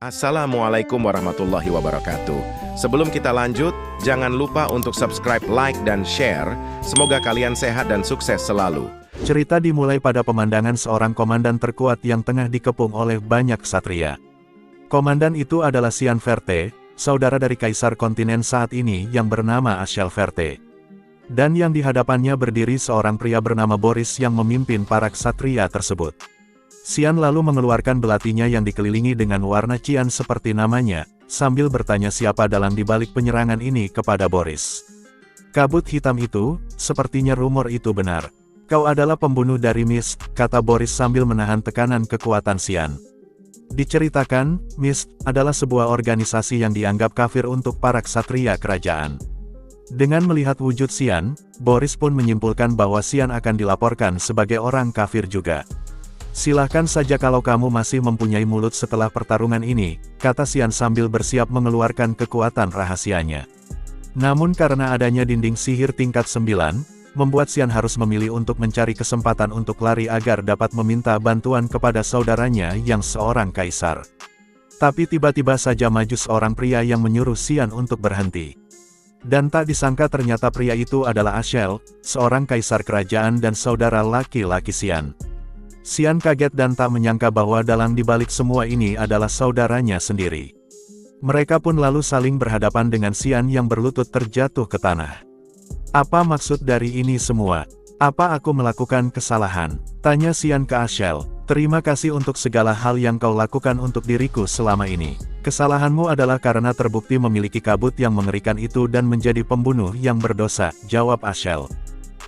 Assalamualaikum warahmatullahi wabarakatuh. Sebelum kita lanjut, jangan lupa untuk subscribe, like, dan share. Semoga kalian sehat dan sukses selalu. Cerita dimulai pada pemandangan seorang komandan terkuat yang tengah dikepung oleh banyak ksatria. Komandan itu adalah Xian Verte, saudara dari kaisar kontinen saat ini yang bernama Ashel Verte. Dan yang di hadapannya berdiri seorang pria bernama Boris yang memimpin para ksatria tersebut. Xian lalu mengeluarkan belatinya yang dikelilingi dengan warna cian seperti namanya, sambil bertanya siapa dalang dibalik penyerangan ini kepada Boris. Kabut hitam itu, sepertinya rumor itu benar. Kau adalah pembunuh dari Mist, kata Boris sambil menahan tekanan kekuatan Xian. Diceritakan, Mist adalah sebuah organisasi yang dianggap kafir untuk para ksatria kerajaan. Dengan melihat wujud Xian, Boris pun menyimpulkan bahwa Xian akan dilaporkan sebagai orang kafir juga. Silahkan saja kalau kamu masih mempunyai mulut setelah pertarungan ini, kata Xian sambil bersiap mengeluarkan kekuatan rahasianya. Namun karena adanya dinding sihir tingkat 9, membuat Xian harus memilih untuk mencari kesempatan untuk lari agar dapat meminta bantuan kepada saudaranya yang seorang kaisar. Tapi tiba-tiba saja maju seorang pria yang menyuruh Xian untuk berhenti. Dan tak disangka ternyata pria itu adalah Ashel, seorang kaisar kerajaan dan saudara laki-laki Xian. Xian kaget dan tak menyangka bahwa dalang dibalik semua ini adalah saudaranya sendiri. Mereka pun lalu saling berhadapan dengan Xian yang berlutut terjatuh ke tanah. Apa maksud dari ini semua? Apa aku melakukan kesalahan? Tanya Xian ke Ashel. Terima kasih untuk segala hal yang kau lakukan untuk diriku selama ini. Kesalahanmu adalah karena terbukti memiliki kabut yang mengerikan itu dan menjadi pembunuh yang berdosa, jawab Ashel.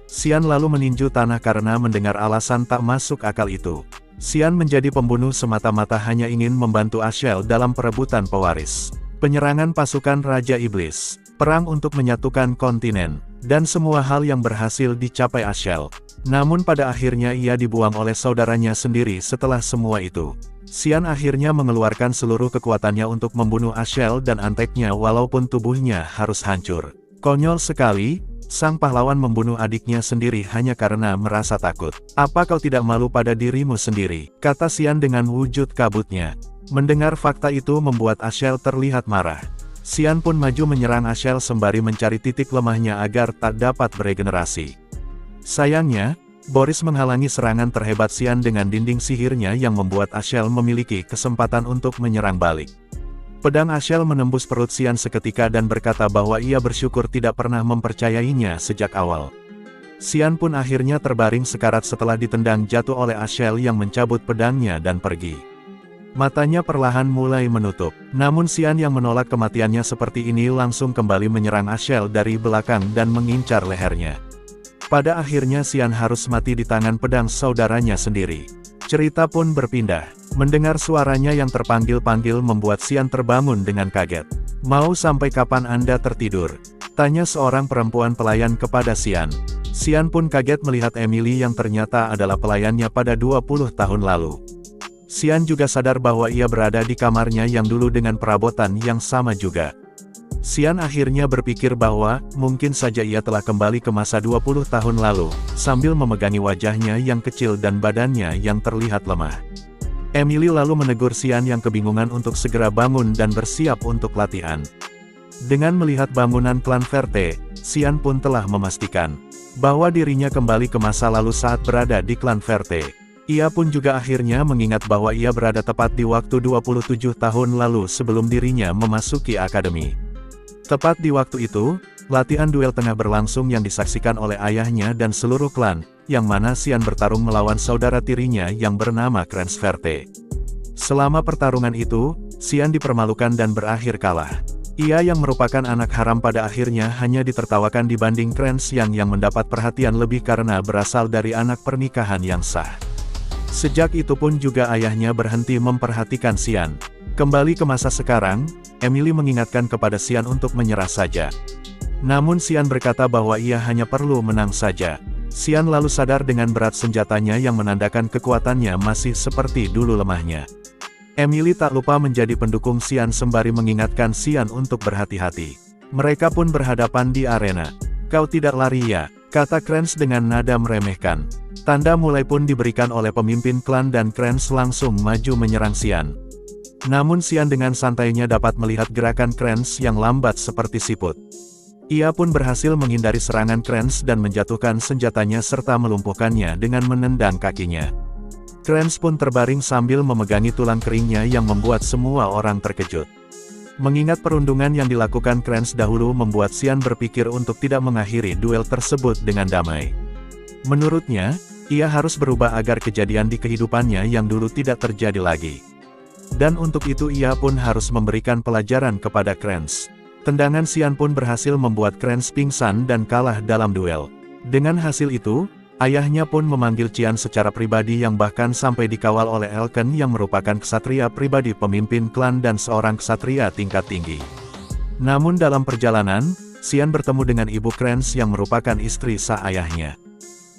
Xian lalu meninju tanah karena mendengar alasan tak masuk akal itu. Xian menjadi pembunuh semata-mata hanya ingin membantu Ashel dalam perebutan pewaris. Penyerangan pasukan Raja Iblis, perang untuk menyatukan kontinen, dan semua hal yang berhasil dicapai Ashel. Namun pada akhirnya ia dibuang oleh saudaranya sendiri setelah semua itu. Xian akhirnya mengeluarkan seluruh kekuatannya untuk membunuh Ashel dan anteknya walaupun tubuhnya harus hancur. Konyol sekali. Sang pahlawan membunuh adiknya sendiri hanya karena merasa takut. Apa kau tidak malu pada dirimu sendiri? Kata Xian dengan wujud kabutnya. Mendengar fakta itu membuat Ashel terlihat marah. Xian pun maju menyerang Ashel sembari mencari titik lemahnya agar tak dapat beregenerasi. Sayangnya, Boris menghalangi serangan terhebat Xian dengan dinding sihirnya yang membuat Ashel memiliki kesempatan untuk menyerang balik. Pedang Ashel menembus perut Xian seketika dan berkata bahwa ia bersyukur tidak pernah mempercayainya sejak awal. Xian pun akhirnya terbaring sekarat setelah ditendang jatuh oleh Ashel yang mencabut pedangnya dan pergi. Matanya perlahan mulai menutup. Namun Xian yang menolak kematiannya seperti ini langsung kembali menyerang Ashel dari belakang dan mengincar lehernya. Pada akhirnya Xian harus mati di tangan pedang saudaranya sendiri. Cerita pun berpindah. Mendengar suaranya yang terpanggil-panggil membuat Xian terbangun dengan kaget. Mau sampai kapan Anda tertidur? Tanya seorang perempuan pelayan kepada Xian. Xian pun kaget melihat Emily yang ternyata adalah pelayannya pada 20 tahun lalu. Xian juga sadar bahwa ia berada di kamarnya yang dulu dengan perabotan yang sama juga. Xian akhirnya berpikir bahwa, mungkin saja ia telah kembali ke masa 20 tahun lalu, sambil memegangi wajahnya yang kecil dan badannya yang terlihat lemah. Emily lalu menegur Xian yang kebingungan untuk segera bangun dan bersiap untuk latihan. Dengan melihat bangunan klan Verte, Xian pun telah memastikan bahwa dirinya kembali ke masa lalu saat berada di klan Verte. Ia pun juga akhirnya mengingat bahwa ia berada tepat di waktu 27 tahun lalu sebelum dirinya memasuki akademi. Tepat di waktu itu, latihan duel tengah berlangsung yang disaksikan oleh ayahnya dan seluruh klan, yang mana Xian bertarung melawan saudara tirinya yang bernama Krenz Verte. Selama pertarungan itu, Xian dipermalukan dan berakhir kalah. Ia yang merupakan anak haram pada akhirnya hanya ditertawakan dibanding Krenz yang mendapat perhatian lebih karena berasal dari anak pernikahan yang sah. Sejak itu pun juga ayahnya berhenti memperhatikan Xian. Kembali ke masa sekarang, Emily mengingatkan kepada Xian untuk menyerah saja. Namun Xian berkata bahwa ia hanya perlu menang saja. Xian lalu sadar dengan berat senjatanya yang menandakan kekuatannya masih seperti dulu lemahnya. Emily tak lupa menjadi pendukung Xian sembari mengingatkan Xian untuk berhati-hati. Mereka pun berhadapan di arena. Kau tidak lari ya? Kata Krenz dengan nada meremehkan. Tanda mulai pun diberikan oleh pemimpin klan dan Krenz langsung maju menyerang Xian. Namun Xian dengan santainya dapat melihat gerakan Kranz yang lambat seperti siput. Ia pun berhasil menghindari serangan Kranz dan menjatuhkan senjatanya serta melumpuhkannya dengan menendang kakinya. Kranz pun terbaring sambil memegangi tulang keringnya yang membuat semua orang terkejut. Mengingat perundungan yang dilakukan Kranz dahulu membuat Xian berpikir untuk tidak mengakhiri duel tersebut dengan damai. Menurutnya, ia harus berubah agar kejadian di kehidupannya yang dulu tidak terjadi lagi. Dan untuk itu ia pun harus memberikan pelajaran kepada Kranz. Tendangan Xian pun berhasil membuat Kranz pingsan dan kalah dalam duel. Dengan hasil itu, ayahnya pun memanggil Qian secara pribadi yang bahkan sampai dikawal oleh Elkan yang merupakan ksatria pribadi pemimpin klan dan seorang ksatria tingkat tinggi. Namun dalam perjalanan, Xian bertemu dengan ibu Kranz yang merupakan istri sah ayahnya.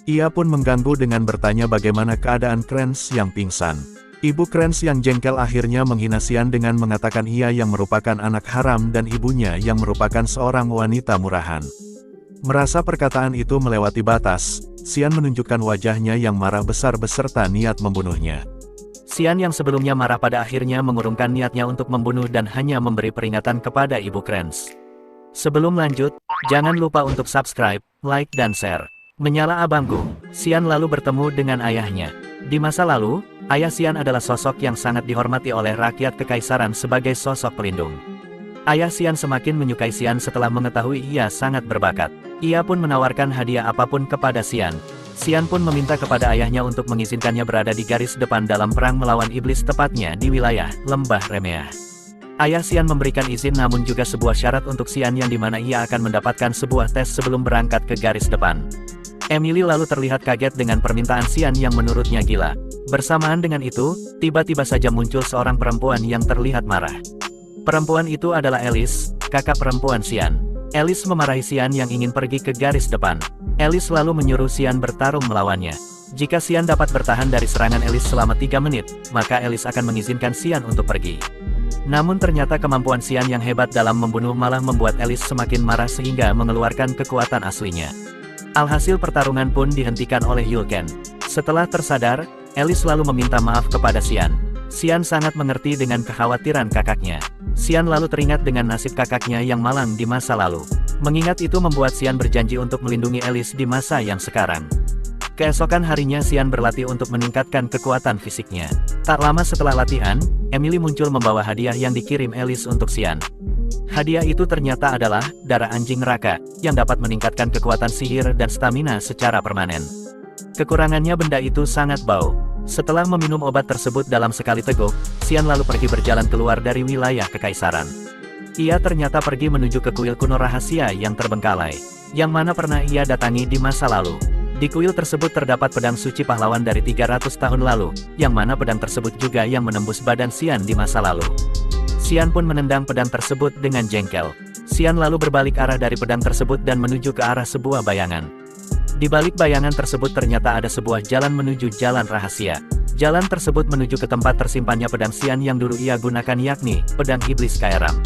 Ia pun mengganggu dengan bertanya bagaimana keadaan Kranz yang pingsan. Ibu Kranz yang jengkel akhirnya menghina Xian dengan mengatakan ia yang merupakan anak haram dan ibunya yang merupakan seorang wanita murahan. Merasa perkataan itu melewati batas, Xian menunjukkan wajahnya yang marah besar beserta niat membunuhnya. Xian yang sebelumnya marah pada akhirnya mengurungkan niatnya untuk membunuh dan hanya memberi peringatan kepada ibu Kranz. Sebelum lanjut, jangan lupa untuk subscribe, like dan share. Menyala abangku, Xian lalu bertemu dengan ayahnya. Di masa lalu, ayah Xian adalah sosok yang sangat dihormati oleh rakyat kekaisaran sebagai sosok pelindung. Ayah Xian semakin menyukai Xian setelah mengetahui ia sangat berbakat. Ia pun menawarkan hadiah apapun kepada Xian. Xian pun meminta kepada ayahnya untuk mengizinkannya berada di garis depan dalam perang melawan iblis tepatnya di wilayah Lembah Remea. Ayah Xian memberikan izin namun juga sebuah syarat untuk Xian yang dimana ia akan mendapatkan sebuah tes sebelum berangkat ke garis depan. Emily lalu terlihat kaget dengan permintaan Xian yang menurutnya gila. Bersamaan dengan itu, tiba-tiba saja muncul seorang perempuan yang terlihat marah. Perempuan itu adalah Alice, kakak perempuan Xian. Alice memarahi Xian yang ingin pergi ke garis depan. Alice lalu menyuruh Xian bertarung melawannya. Jika Xian dapat bertahan dari serangan Alice selama 3 menit, maka Alice akan mengizinkan Xian untuk pergi. Namun ternyata kemampuan Xian yang hebat dalam membunuh malah membuat Alice semakin marah sehingga mengeluarkan kekuatan aslinya. Alhasil pertarungan pun dihentikan oleh Yulken. Setelah tersadar, Alice lalu meminta maaf kepada Xian. Xian sangat mengerti dengan kekhawatiran kakaknya. Xian lalu teringat dengan nasib kakaknya yang malang di masa lalu. Mengingat itu membuat Xian berjanji untuk melindungi Alice di masa yang sekarang. Keesokan harinya Xian berlatih untuk meningkatkan kekuatan fisiknya. Tak lama setelah latihan, Emily muncul membawa hadiah yang dikirim Alice untuk Xian. Hadiah itu ternyata adalah darah anjing neraka, yang dapat meningkatkan kekuatan sihir dan stamina secara permanen. Kekurangannya benda itu sangat bau. Setelah meminum obat tersebut dalam sekali teguk, Xian lalu pergi berjalan keluar dari wilayah kekaisaran. Ia ternyata pergi menuju ke kuil kuno rahasia yang terbengkalai, yang mana pernah ia datangi di masa lalu. Di kuil tersebut terdapat pedang suci pahlawan dari 300 tahun lalu, yang mana pedang tersebut juga yang menembus badan Xian di masa lalu. Xian pun menendang pedang tersebut dengan jengkel. Xian lalu berbalik arah dari pedang tersebut dan menuju ke arah sebuah bayangan. Di balik bayangan tersebut ternyata ada sebuah jalan menuju jalan rahasia. Jalan tersebut menuju ke tempat tersimpannya pedang Xian yang dulu ia gunakan yakni pedang iblis Kairam.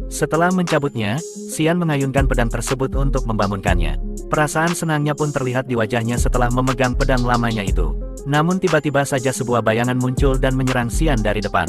Setelah mencabutnya, Xian mengayunkan pedang tersebut untuk membangunkannya. Perasaan senangnya pun terlihat di wajahnya setelah memegang pedang lamanya itu. Namun tiba-tiba saja sebuah bayangan muncul dan menyerang Xian dari depan.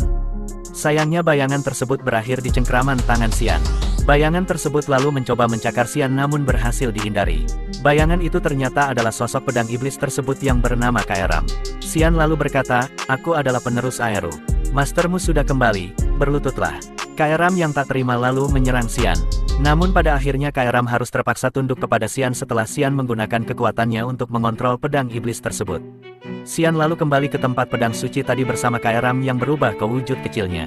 Sayangnya bayangan tersebut berakhir di cengkraman tangan Xian. Bayangan tersebut lalu mencoba mencakar Xian namun berhasil dihindari. Bayangan itu ternyata adalah sosok pedang iblis tersebut yang bernama Kairam. Xian lalu berkata, "Aku adalah penerus Aeru. Mastermu sudah kembali, berlututlah." Kairam yang tak terima lalu menyerang Xian. Namun pada akhirnya Kairam harus terpaksa tunduk kepada Xian setelah Xian menggunakan kekuatannya untuk mengontrol pedang iblis tersebut. Xian lalu kembali ke tempat pedang suci tadi bersama Kairam yang berubah ke wujud kecilnya.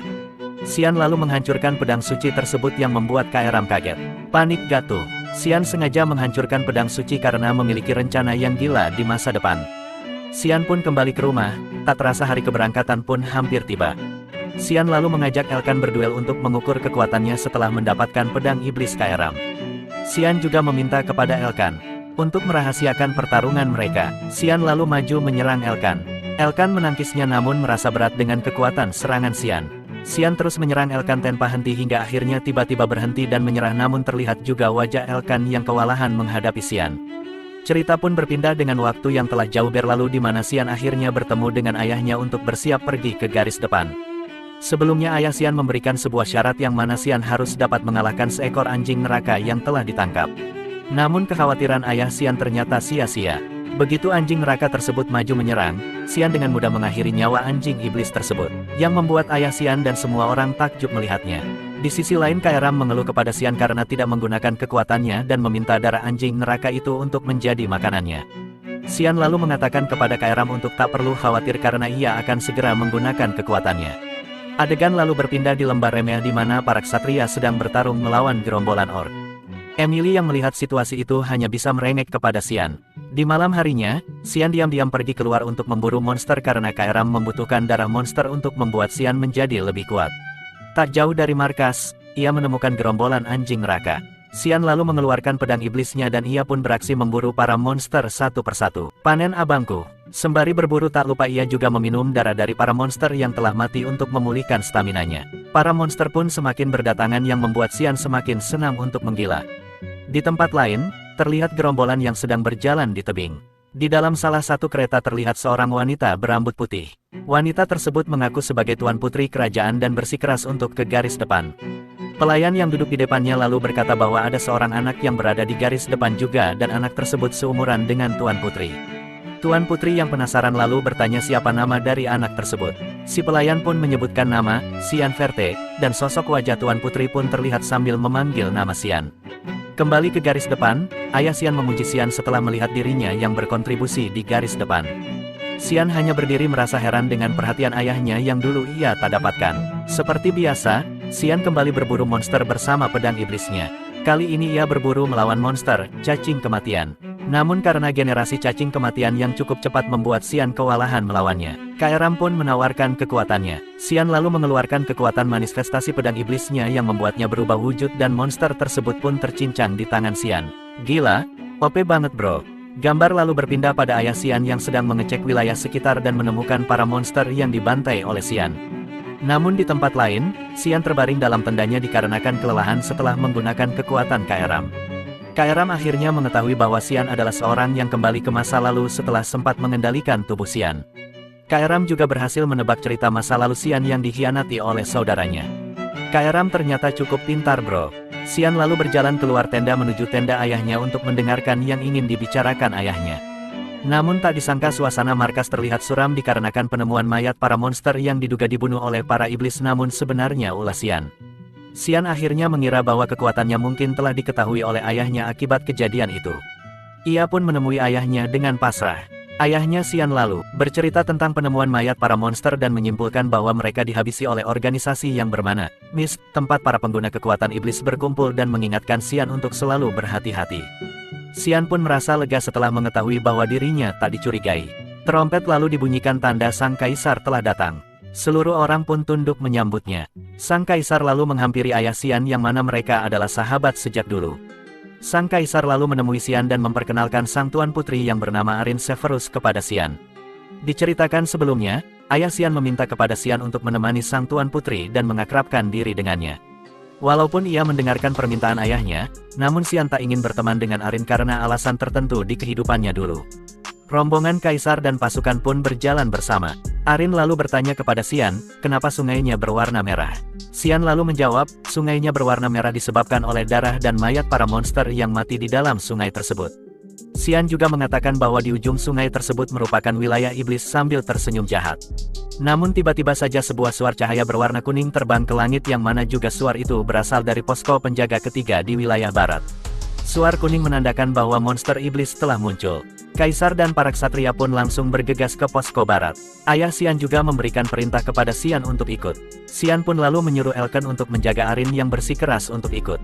Xian lalu menghancurkan pedang suci tersebut yang membuat Kairam kaget. Panik jatuh. Xian sengaja menghancurkan pedang suci karena memiliki rencana yang gila di masa depan. Xian pun kembali ke rumah, tak terasa hari keberangkatan pun hampir tiba. Xian lalu mengajak Elkan berduel untuk mengukur kekuatannya setelah mendapatkan pedang iblis Kairam. Xian juga meminta kepada Elkan untuk merahasiakan pertarungan mereka. Xian lalu maju menyerang Elkan. Elkan menangkisnya namun merasa berat dengan kekuatan serangan Xian. Xian terus menyerang Elkan tanpa henti hingga akhirnya tiba-tiba berhenti dan menyerah namun terlihat juga wajah Elkan yang kewalahan menghadapi Xian. Cerita pun berpindah dengan waktu yang telah jauh berlalu di mana Xian akhirnya bertemu dengan ayahnya untuk bersiap pergi ke garis depan. Sebelumnya ayah Xian memberikan sebuah syarat yang mana Xian harus dapat mengalahkan seekor anjing neraka yang telah ditangkap. Namun kekhawatiran ayah Xian ternyata sia-sia. Begitu anjing neraka tersebut maju menyerang, Xian dengan mudah mengakhiri nyawa anjing iblis tersebut, yang membuat ayah Xian dan semua orang takjub melihatnya. Di sisi lain Kai Ram mengeluh kepada Xian karena tidak menggunakan kekuatannya dan meminta darah anjing neraka itu untuk menjadi makanannya. Xian lalu mengatakan kepada Kai Ram untuk tak perlu khawatir karena ia akan segera menggunakan kekuatannya. Adegan lalu berpindah di lembah remeh di mana para ksatria sedang bertarung melawan gerombolan orc. Emily yang melihat situasi itu hanya bisa merengek kepada Xian. Di malam harinya, Xian diam-diam pergi keluar untuk memburu monster karena Kai Ram membutuhkan darah monster untuk membuat Xian menjadi lebih kuat. Tak jauh dari markas, ia menemukan gerombolan anjing neraka. Xian lalu mengeluarkan pedang iblisnya dan ia pun beraksi memburu para monster satu persatu. Panen abangku. Sembari berburu tak lupa ia juga meminum darah dari para monster yang telah mati untuk memulihkan staminanya. Para monster pun semakin berdatangan yang membuat Xian semakin senang untuk menggila. Di tempat lain, terlihat gerombolan yang sedang berjalan di tebing. Di dalam salah satu kereta terlihat seorang wanita berambut putih. Wanita tersebut mengaku sebagai tuan putri kerajaan dan bersikeras untuk ke garis depan. Pelayan yang duduk di depannya lalu berkata bahwa ada seorang anak yang berada di garis depan juga dan anak tersebut seumuran dengan tuan putri. Tuan putri yang penasaran lalu bertanya siapa nama dari anak tersebut. Si pelayan pun menyebutkan nama, Xian Verte, dan sosok wajah tuan putri pun terlihat sambil memanggil nama Xian. Kembali ke garis depan, ayah Xian memuji Xian setelah melihat dirinya yang berkontribusi di garis depan. Xian hanya berdiri merasa heran dengan perhatian ayahnya yang dulu ia tak dapatkan. Seperti biasa, Xian kembali berburu monster bersama pedang iblisnya. Kali ini ia berburu melawan monster, cacing kematian. Namun karena generasi cacing kematian yang cukup cepat membuat Xian kewalahan melawannya. Kai Ram pun menawarkan kekuatannya. Xian lalu mengeluarkan kekuatan manifestasi pedang iblisnya yang membuatnya berubah wujud dan monster tersebut pun tercincang di tangan Xian. Gila, OP banget bro. Gambar lalu berpindah pada ayah Xian yang sedang mengecek wilayah sekitar dan menemukan para monster yang dibantai oleh Xian. Namun di tempat lain, Xian terbaring dalam tendanya dikarenakan kelelahan setelah menggunakan kekuatan Kai Ram. Kai Ram akhirnya mengetahui bahwa Xian adalah seorang yang kembali ke masa lalu setelah sempat mengendalikan tubuh Xian. Kai Ram juga berhasil menebak cerita masa lalu Xian yang dikhianati oleh saudaranya. Kai Ram ternyata cukup pintar bro. Xian lalu berjalan keluar tenda menuju tenda ayahnya untuk mendengarkan yang ingin dibicarakan ayahnya. Namun tak disangka suasana markas terlihat suram dikarenakan penemuan mayat para monster yang diduga dibunuh oleh para iblis namun sebenarnya ulah Xian. Xian akhirnya mengira bahwa kekuatannya mungkin telah diketahui oleh ayahnya akibat kejadian itu. Ia pun menemui ayahnya dengan pasrah. Ayahnya Xian lalu bercerita tentang penemuan mayat para monster dan menyimpulkan bahwa mereka dihabisi oleh organisasi yang bernama Mist, tempat para pengguna kekuatan iblis berkumpul dan mengingatkan Xian untuk selalu berhati-hati. Xian pun merasa lega setelah mengetahui bahwa dirinya tak dicurigai. Trompet lalu dibunyikan tanda sang kaisar telah datang. Seluruh orang pun tunduk menyambutnya. Sang kaisar lalu menghampiri ayah Xian yang mana mereka adalah sahabat sejak dulu. Sang kaisar lalu menemui Xian dan memperkenalkan sang tuan putri yang bernama Arin Severus kepada Xian. Diceritakan sebelumnya, ayah Xian meminta kepada Xian untuk menemani sang tuan putri dan mengakrabkan diri dengannya. Walaupun ia mendengarkan permintaan ayahnya, namun Xian tak ingin berteman dengan Arin karena alasan tertentu di kehidupannya dulu. Rombongan kaisar dan pasukan pun berjalan bersama. Arin lalu bertanya kepada Xian, kenapa sungainya berwarna merah. Xian lalu menjawab, sungainya berwarna merah disebabkan oleh darah dan mayat para monster yang mati di dalam sungai tersebut. Xian juga mengatakan bahwa di ujung sungai tersebut merupakan wilayah iblis sambil tersenyum jahat. Namun tiba-tiba saja sebuah suar cahaya berwarna kuning terbang ke langit yang mana juga suar itu berasal dari posko penjaga ketiga di wilayah barat. Suar kuning menandakan bahwa monster iblis telah muncul. Kaisar dan para ksatria pun langsung bergegas ke posko barat. Ayah Xian juga memberikan perintah kepada Xian untuk ikut. Xian pun lalu menyuruh Elken untuk menjaga Arin yang bersikeras untuk ikut.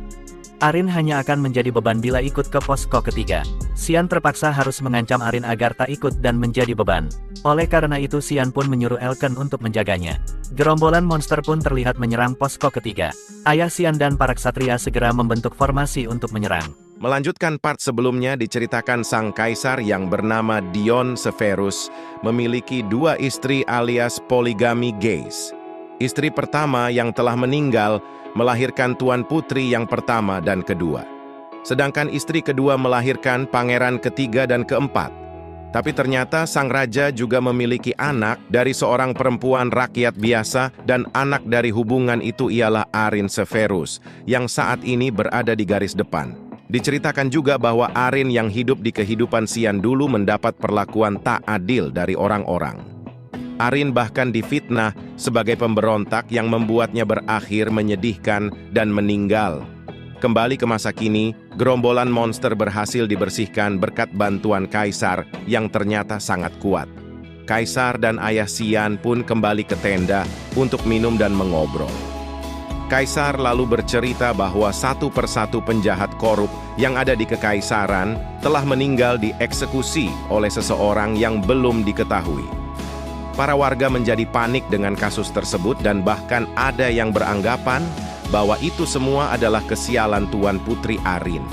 Arin hanya akan menjadi beban bila ikut ke posko ketiga. Xian terpaksa harus mengancam Arin agar tak ikut dan menjadi beban. Oleh karena itu Xian pun menyuruh Elken untuk menjaganya. Gerombolan monster pun terlihat menyerang posko ketiga. Ayah Xian dan para ksatria segera membentuk formasi untuk menyerang. Melanjutkan part sebelumnya diceritakan sang kaisar yang bernama Dion Severus memiliki dua istri alias poligami gays. Istri pertama yang telah meninggal melahirkan tuan putri yang pertama dan kedua. Sedangkan istri kedua melahirkan pangeran ketiga dan keempat. Tapi ternyata sang raja juga memiliki anak dari seorang perempuan rakyat biasa dan anak dari hubungan itu ialah Arin Severus yang saat ini berada di garis depan. Diceritakan juga bahwa Arin yang hidup di kehidupan Xian dulu mendapat perlakuan tak adil dari orang-orang. Arin bahkan difitnah sebagai pemberontak yang membuatnya berakhir menyedihkan dan meninggal. Kembali ke masa kini, gerombolan monster berhasil dibersihkan berkat bantuan Kaisar yang ternyata sangat kuat. Kaisar dan ayah Xian pun kembali ke tenda untuk minum dan mengobrol. Kaisar lalu bercerita bahwa satu persatu penjahat korup yang ada di kekaisaran telah meninggal dieksekusi oleh seseorang yang belum diketahui. Para warga menjadi panik dengan kasus tersebut dan bahkan ada yang beranggapan bahwa itu semua adalah kesialan Tuan Putri Arin.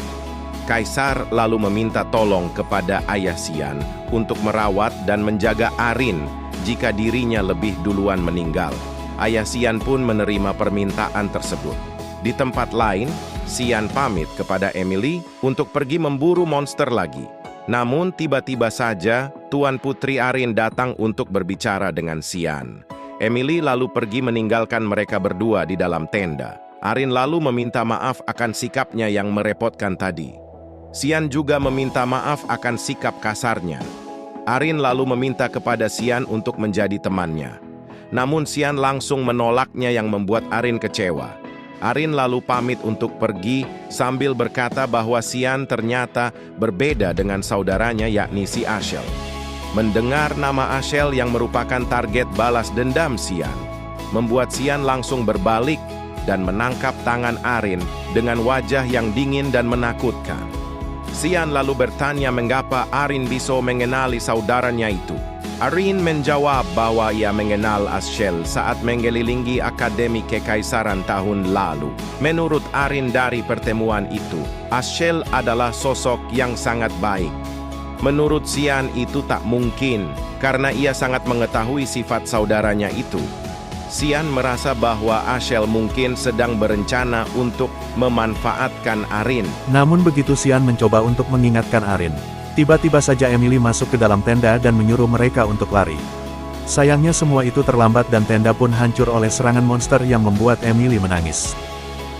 Kaisar lalu meminta tolong kepada ayah Xian untuk merawat dan menjaga Arin jika dirinya lebih duluan meninggal. Ayah Xian pun menerima permintaan tersebut. Di tempat lain, Xian pamit kepada Emily untuk pergi memburu monster lagi. Namun tiba-tiba saja Tuan Putri Arin datang untuk berbicara dengan Xian. Emily lalu pergi meninggalkan mereka berdua di dalam tenda. Arin lalu meminta maaf akan sikapnya yang merepotkan tadi. Xian juga meminta maaf akan sikap kasarnya. Arin lalu meminta kepada Xian untuk menjadi temannya. Namun Xian langsung menolaknya yang membuat Arin kecewa. Arin lalu pamit untuk pergi sambil berkata bahwa Xian ternyata berbeda dengan saudaranya yakni si Ashel. Mendengar nama Ashel yang merupakan target balas dendam Xian, membuat Xian langsung berbalik dan menangkap tangan Arin dengan wajah yang dingin dan menakutkan. Xian lalu bertanya mengapa Arin bisa mengenali saudaranya itu. Arin menjawab bahwa ia mengenal Ashel saat mengelilingi Akademi Kekaisaran tahun lalu. Menurut Arin dari pertemuan itu, Ashel adalah sosok yang sangat baik. Menurut Xian itu tak mungkin, karena ia sangat mengetahui sifat saudaranya itu. Xian merasa bahwa Ashel mungkin sedang berencana untuk memanfaatkan Arin. Namun begitu Xian mencoba untuk mengingatkan Arin, tiba-tiba saja Emily masuk ke dalam tenda dan menyuruh mereka untuk lari. Sayangnya semua itu terlambat dan tenda pun hancur oleh serangan monster yang membuat Emily menangis.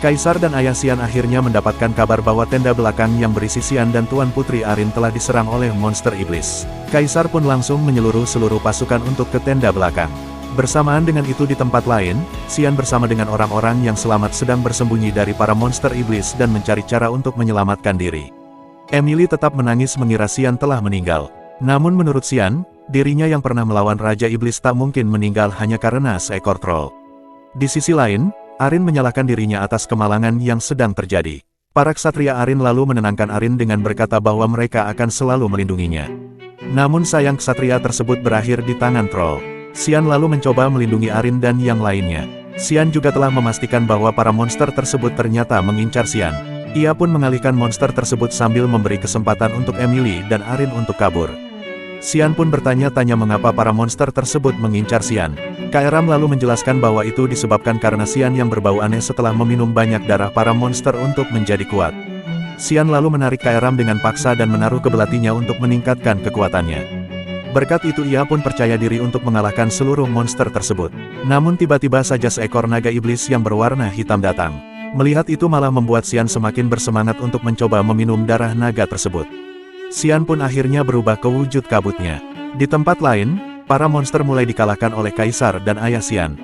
Kaisar dan ayah Xian akhirnya mendapatkan kabar bahwa tenda belakang yang berisi Xian dan Tuan Putri Arin telah diserang oleh monster iblis. Kaisar pun langsung menyeluruh seluruh pasukan untuk ke tenda belakang. Bersamaan dengan itu di tempat lain, Xian bersama dengan orang-orang yang selamat sedang bersembunyi dari para monster iblis dan mencari cara untuk menyelamatkan diri. Emily tetap menangis mengira Xian telah meninggal. Namun menurut Xian, dirinya yang pernah melawan Raja Iblis tak mungkin meninggal hanya karena seekor troll. Di sisi lain, Arin menyalahkan dirinya atas kemalangan yang sedang terjadi. Para ksatria Arin lalu menenangkan Arin dengan berkata bahwa mereka akan selalu melindunginya. Namun sayang ksatria tersebut berakhir di tangan troll. Xian lalu mencoba melindungi Arin dan yang lainnya. Xian juga telah memastikan bahwa para monster tersebut ternyata mengincar Xian. Ia pun mengalihkan monster tersebut sambil memberi kesempatan untuk Emily dan Arin untuk kabur. Xian pun bertanya-tanya mengapa para monster tersebut mengincar Xian. Kaeram lalu menjelaskan bahwa itu disebabkan karena Xian yang berbau aneh setelah meminum banyak darah para monster untuk menjadi kuat. Xian lalu menarik Kaeram dengan paksa dan menaruh ke belatinya untuk meningkatkan kekuatannya. Berkat itu ia pun percaya diri untuk mengalahkan seluruh monster tersebut. Namun tiba-tiba saja seekor naga iblis yang berwarna hitam datang. Melihat itu malah membuat Xian semakin bersemangat untuk mencoba meminum darah naga tersebut. Xian pun akhirnya berubah ke wujud kabutnya. Di tempat lain, para monster mulai dikalahkan oleh Kaisar dan ayah Xian.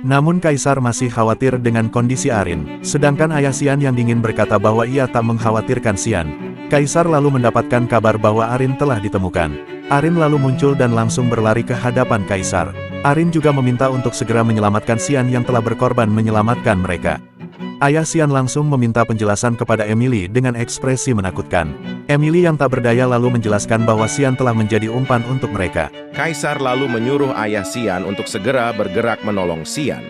Namun Kaisar masih khawatir dengan kondisi Arin, sedangkan ayah Xian yang dingin berkata bahwa ia tak mengkhawatirkan Xian. Kaisar lalu mendapatkan kabar bahwa Arin telah ditemukan. Arin lalu muncul dan langsung berlari ke hadapan Kaisar. Arin juga meminta untuk segera menyelamatkan Xian yang telah berkorban menyelamatkan mereka. Ayah Xian langsung meminta penjelasan kepada Emily dengan ekspresi menakutkan. Emily yang tak berdaya lalu menjelaskan bahwa Xian telah menjadi umpan untuk mereka. Kaisar lalu menyuruh ayah Xian untuk segera bergerak menolong Xian.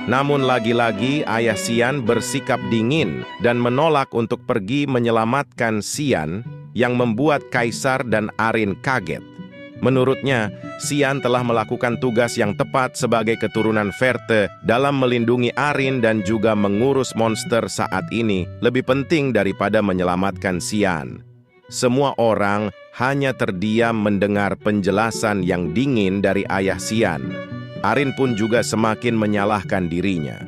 Namun lagi-lagi ayah Xian bersikap dingin dan menolak untuk pergi menyelamatkan Xian yang membuat Kaisar dan Arin kaget. Menurutnya, Xian telah melakukan tugas yang tepat sebagai keturunan Verte dalam melindungi Arin dan juga mengurus monster saat ini lebih penting daripada menyelamatkan Xian. Semua orang hanya terdiam mendengar penjelasan yang dingin dari ayah Xian. Arin pun juga semakin menyalahkan dirinya.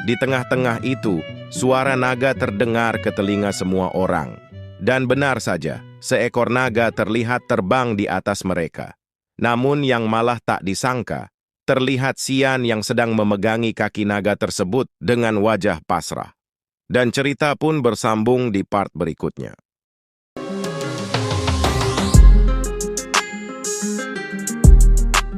Di tengah-tengah itu, suara naga terdengar ke telinga semua orang. Dan benar saja, seekor naga terlihat terbang di atas mereka. Namun yang malah tak disangka, terlihat Xian yang sedang memegangi kaki naga tersebut dengan wajah pasrah. Dan cerita pun bersambung di part berikutnya.